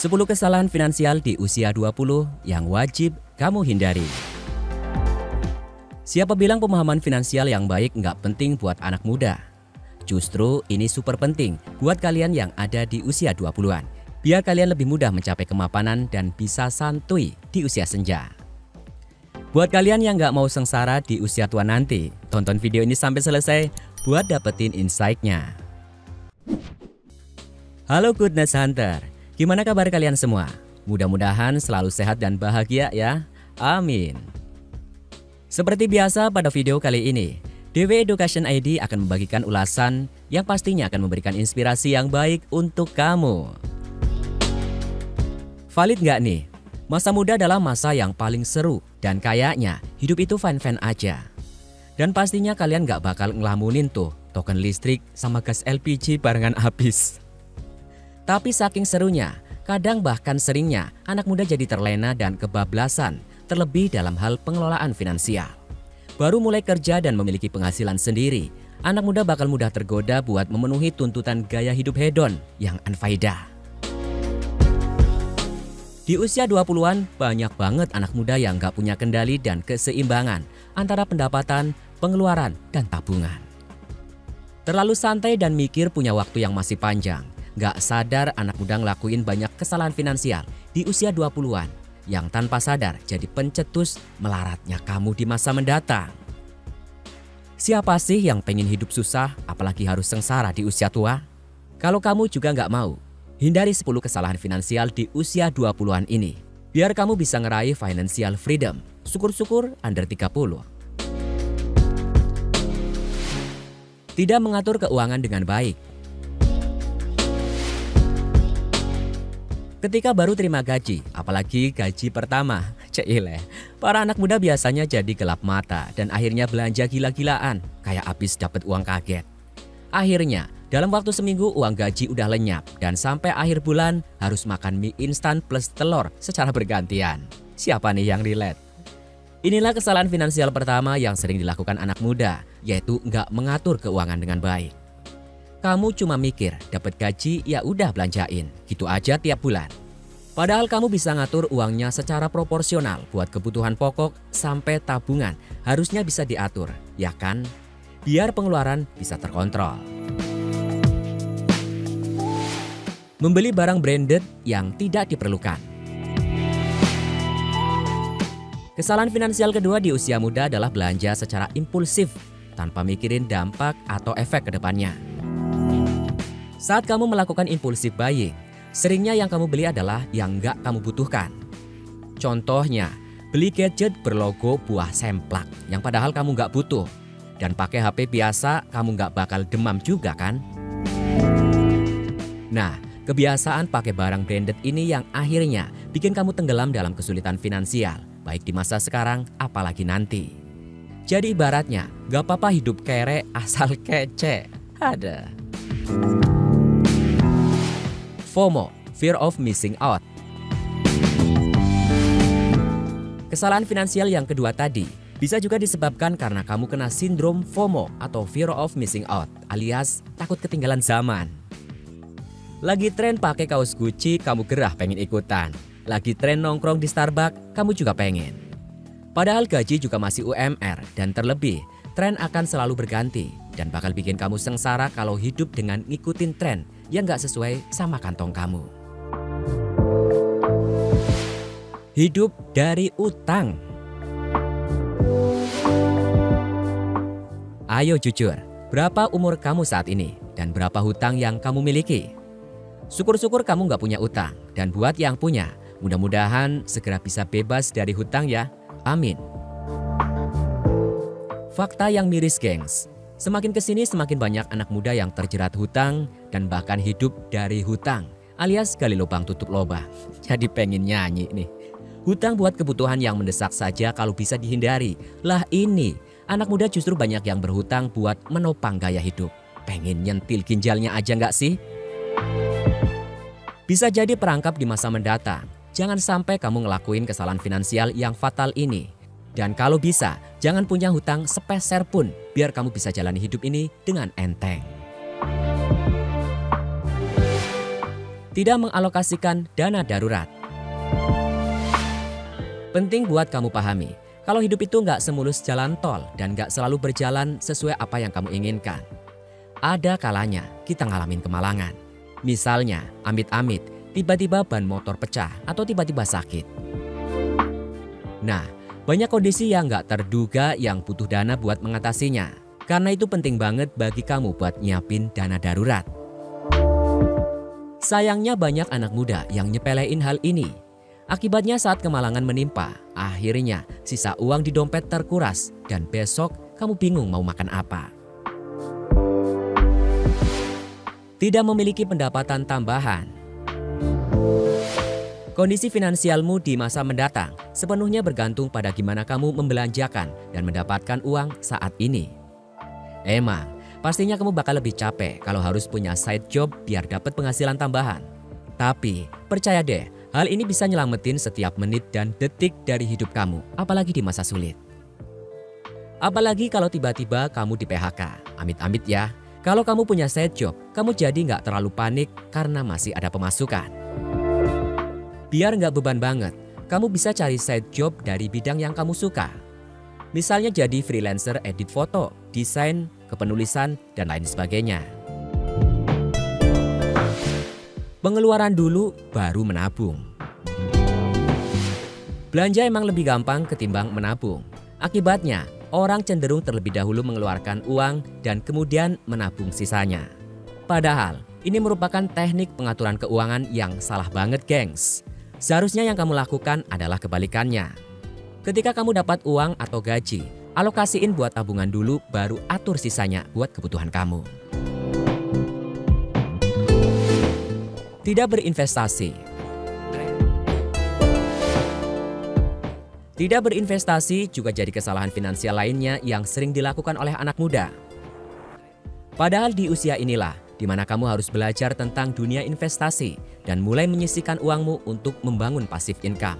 10 kesalahan finansial di usia 20 yang wajib kamu hindari. Siapa bilang pemahaman finansial yang baik nggak penting buat anak muda? Justru ini super penting buat kalian yang ada di usia 20-an. Biar kalian lebih mudah mencapai kemapanan dan bisa santuy di usia senja. Buat kalian yang nggak mau sengsara di usia tua nanti, tonton video ini sampai selesai buat dapetin insight-nya. Halo Goodness Hunter, gimana kabar kalian semua? Mudah-mudahan selalu sehat dan bahagia ya, amin. Seperti biasa pada video kali ini, DW Education ID akan membagikan ulasan yang pastinya akan memberikan inspirasi yang baik untuk kamu. Valid nggak nih? Masa muda adalah masa yang paling seru dan kayaknya hidup itu fine-fine aja. Dan pastinya kalian nggak bakal ngelamunin tuh token listrik sama gas LPG barengan habis. Tapi saking serunya, kadang bahkan seringnya anak muda jadi terlena dan kebablasan, terlebih dalam hal pengelolaan finansial. Baru mulai kerja dan memiliki penghasilan sendiri, anak muda bakal mudah tergoda buat memenuhi tuntutan gaya hidup hedon yang unfaedah. Di usia 20-an, banyak banget anak muda yang gak punya kendali dan keseimbangan antara pendapatan, pengeluaran, dan tabungan. Terlalu santai dan mikir punya waktu yang masih panjang. Gak sadar anak muda ngelakuin banyak kesalahan finansial di usia 20-an yang tanpa sadar jadi pencetus melaratnya kamu di masa mendatang. Siapa sih yang pengen hidup susah apalagi harus sengsara di usia tua? Kalau kamu juga gak mau, hindari 10 kesalahan finansial di usia 20-an ini. Biar kamu bisa ngeraih financial freedom, syukur-syukur under 30. Tidak mengatur keuangan dengan baik. Ketika baru terima gaji, apalagi gaji pertama, ceile, para anak muda biasanya jadi gelap mata dan akhirnya belanja gila-gilaan, kayak habis dapat uang kaget. Akhirnya, dalam waktu seminggu uang gaji udah lenyap dan sampai akhir bulan harus makan mie instan plus telur secara bergantian. Siapa nih yang relate? Inilah kesalahan finansial pertama yang sering dilakukan anak muda, yaitu nggak mengatur keuangan dengan baik. Kamu cuma mikir dapat gaji ya udah belanjain, gitu aja tiap bulan. Padahal kamu bisa ngatur uangnya secara proporsional buat kebutuhan pokok sampai tabungan harusnya bisa diatur, ya kan? Biar pengeluaran bisa terkontrol. Membeli barang branded yang tidak diperlukan. Kesalahan finansial kedua di usia muda adalah belanja secara impulsif tanpa mikirin dampak atau efek ke depannya. Saat kamu melakukan impulsif buying, seringnya yang kamu beli adalah yang nggak kamu butuhkan. Contohnya, beli gadget berlogo buah semplak yang padahal kamu nggak butuh. Dan pakai HP biasa, kamu nggak bakal demam juga kan? Nah, kebiasaan pakai barang branded ini yang akhirnya bikin kamu tenggelam dalam kesulitan finansial, baik di masa sekarang apalagi nanti. Jadi ibaratnya, nggak apa-apa hidup kere asal kece. Ada. FOMO, fear of missing out. Kesalahan finansial yang kedua tadi bisa juga disebabkan karena kamu kena sindrom FOMO atau fear of missing out alias takut ketinggalan zaman. Lagi tren pakai kaos Gucci, kamu gerah pengen ikutan. Lagi tren nongkrong di Starbucks, kamu juga pengen. Padahal gaji juga masih UMR dan terlebih, tren akan selalu berganti dan bakal bikin kamu sengsara kalau hidup dengan ngikutin tren yang gak sesuai sama kantong kamu. Hidup dari utang. Ayo jujur, berapa umur kamu saat ini dan berapa hutang yang kamu miliki? Syukur-syukur kamu gak punya utang dan buat yang punya, mudah-mudahan segera bisa bebas dari hutang ya, amin. Fakta yang miris gengs. Semakin kesini semakin banyak anak muda yang terjerat hutang dan bahkan hidup dari hutang alias gali lubang tutup lubang. Jadi pengen nyanyi nih. Hutang buat kebutuhan yang mendesak saja kalau bisa dihindari. Lah ini, anak muda justru banyak yang berhutang buat menopang gaya hidup. Pengen nyentil ginjalnya aja nggak sih? Bisa jadi perangkap di masa mendatang. Jangan sampai kamu ngelakuin kesalahan finansial yang fatal ini. Dan kalau bisa, jangan punya hutang sepeser pun biar kamu bisa jalani hidup ini dengan enteng. Tidak mengalokasikan dana darurat. Penting buat kamu pahami, kalau hidup itu nggak semulus jalan tol dan nggak selalu berjalan sesuai apa yang kamu inginkan. Ada kalanya kita ngalamin kemalangan. Misalnya, amit-amit, tiba-tiba ban motor pecah atau tiba-tiba sakit. Nah, banyak kondisi yang nggak terduga yang butuh dana buat mengatasinya. Karena itu penting banget bagi kamu buat nyiapin dana darurat. Sayangnya banyak anak muda yang nyepelein hal ini. Akibatnya saat kemalangan menimpa, akhirnya sisa uang di dompet terkuras dan besok kamu bingung mau makan apa. Tidak memiliki pendapatan tambahan. Kondisi finansialmu di masa mendatang sepenuhnya bergantung pada gimana kamu membelanjakan dan mendapatkan uang saat ini. Emang, pastinya kamu bakal lebih capek kalau harus punya side job biar dapat penghasilan tambahan. Tapi, percaya deh, hal ini bisa nyelamatin setiap menit dan detik dari hidup kamu, apalagi di masa sulit. Apalagi kalau tiba-tiba kamu di PHK, amit-amit ya. Kalau kamu punya side job, kamu jadi nggak terlalu panik karena masih ada pemasukan. Biar nggak beban banget, kamu bisa cari side job dari bidang yang kamu suka. Misalnya jadi freelancer edit foto, desain, kepenulisan, dan lain sebagainya. Pengeluaran dulu, baru menabung. Belanja emang lebih gampang ketimbang menabung. Akibatnya, orang cenderung terlebih dahulu mengeluarkan uang dan kemudian menabung sisanya. Padahal, ini merupakan teknik pengaturan keuangan yang salah banget, gengs. Seharusnya yang kamu lakukan adalah kebalikannya. Ketika kamu dapat uang atau gaji, alokasiin buat tabungan dulu, baru atur sisanya buat kebutuhan kamu. Tidak berinvestasi. Tidak berinvestasi juga jadi kesalahan finansial lainnya yang sering dilakukan oleh anak muda. Padahal di usia inilah di mana kamu harus belajar tentang dunia investasi dan mulai menyisihkan uangmu untuk membangun passive income.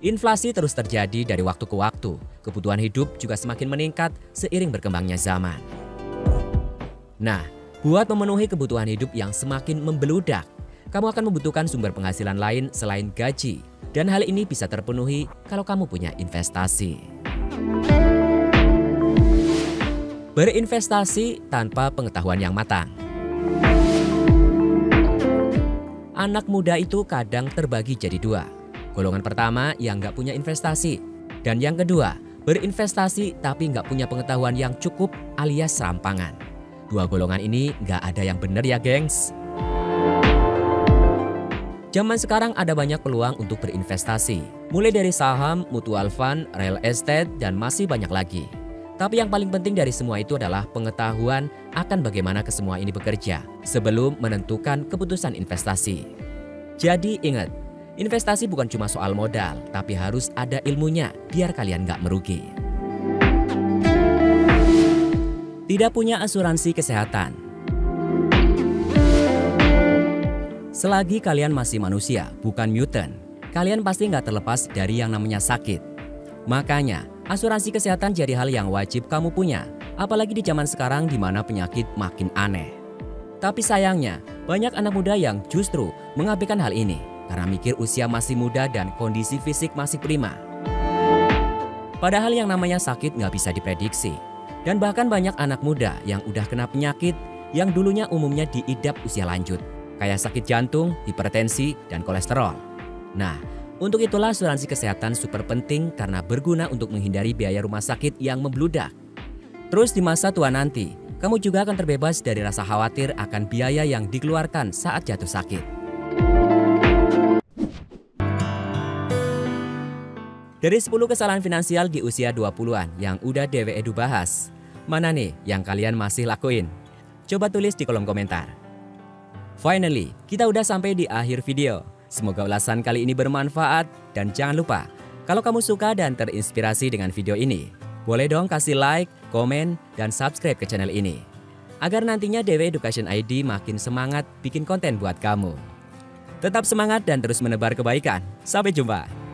Inflasi terus terjadi dari waktu ke waktu. Kebutuhan hidup juga semakin meningkat seiring berkembangnya zaman. Nah, buat memenuhi kebutuhan hidup yang semakin membeludak, kamu akan membutuhkan sumber penghasilan lain selain gaji. Dan hal ini bisa terpenuhi kalau kamu punya investasi. Berinvestasi tanpa pengetahuan yang matang. Anak muda itu kadang terbagi jadi dua. Golongan pertama yang nggak punya investasi. Dan yang kedua, berinvestasi tapi nggak punya pengetahuan yang cukup alias serampangan. Dua golongan ini nggak ada yang benar ya, gengs. Zaman sekarang ada banyak peluang untuk berinvestasi. Mulai dari saham, mutual fund, real estate, dan masih banyak lagi. Tapi yang paling penting dari semua itu adalah pengetahuan akan bagaimana kesemua ini bekerja sebelum menentukan keputusan investasi. Jadi ingat, investasi bukan cuma soal modal, tapi harus ada ilmunya biar kalian nggak merugi. Tidak punya asuransi kesehatan. Selagi kalian masih manusia, bukan mutant, kalian pasti nggak terlepas dari yang namanya sakit. Makanya, asuransi kesehatan jadi hal yang wajib kamu punya, apalagi di zaman sekarang di mana penyakit makin aneh. Tapi sayangnya, banyak anak muda yang justru mengabaikan hal ini karena mikir usia masih muda dan kondisi fisik masih prima. Padahal yang namanya sakit nggak bisa diprediksi. Dan bahkan banyak anak muda yang udah kena penyakit yang dulunya umumnya diidap usia lanjut. Kayak sakit jantung, hipertensi, dan kolesterol. Nah, untuk itulah asuransi kesehatan super penting karena berguna untuk menghindari biaya rumah sakit yang membludak. Terus di masa tua nanti, kamu juga akan terbebas dari rasa khawatir akan biaya yang dikeluarkan saat jatuh sakit. Dari 10 kesalahan finansial di usia 20-an yang udah Dewe Edu bahas, mana nih yang kalian masih lakuin? Coba tulis di kolom komentar. Finally, kita udah sampai di akhir video. Semoga ulasan kali ini bermanfaat dan jangan lupa, kalau kamu suka dan terinspirasi dengan video ini, boleh dong kasih like, komen, dan subscribe ke channel ini. Agar nantinya Dewe Education ID makin semangat bikin konten buat kamu. Tetap semangat dan terus menebar kebaikan. Sampai jumpa.